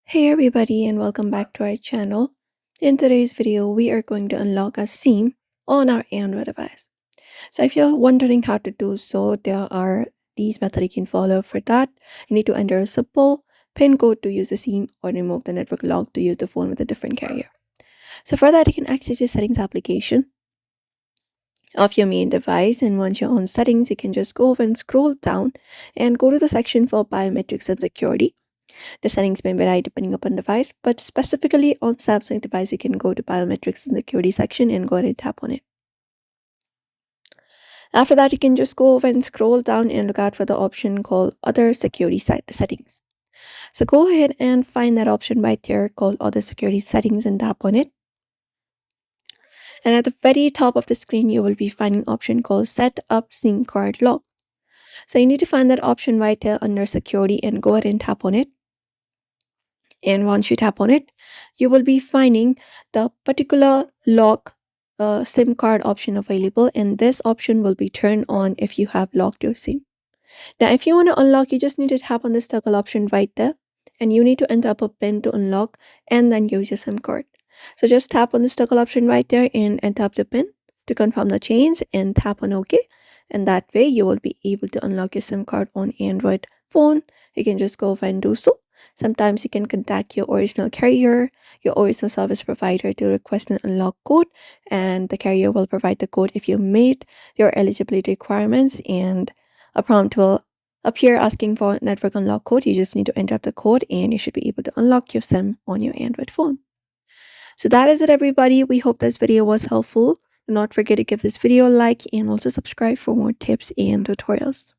Hey everybody and welcome back to our channel. In today's video, we are going to unlock a SIM on our Android device. So if you're wondering how to do so, there are these methods you can follow. For that, you need to enter a simple PIN code to use the SIM or remove the network lock to use the phone with a different carrier. So for that, you can access your settings application of your main device, and once you're on settings, you can just go over and scroll down and go to the section for biometrics and security. The settings may vary depending upon device, but specifically on Samsung device, you can go to biometrics and security section and go ahead and tap on it. After that, you can just go over and scroll down and look out for the option called other security settings. So go ahead and find that option right there called other security settings and tap on it. And at the very top of the screen, you will be finding an option called set up SIM card lock. So you need to find that option right there under security and go ahead and tap on it. And once you tap on it, you will be finding the particular lock SIM card option available, and this option will be turned on if you have locked your SIM. Now, if you want to unlock, you just need to tap on this toggle option right there, and you need to enter up a PIN to unlock and then use your SIM card. So just tap on this toggle option right there and enter up the PIN to confirm the change and tap on OK. And that way you will be able to unlock your SIM card on Android phone. You can just go over and do so. Sometimes you can contact your original carrier, your original service provider to request an unlock code, and the carrier will provide the code if you meet your eligibility requirements, and a prompt will appear asking for network unlock code. You just need to enter up the code and you should be able to unlock your SIM on your Android phone. So that is it, everybody. We hope this video was helpful. Do not forget to give this video a like and also subscribe for more tips and tutorials.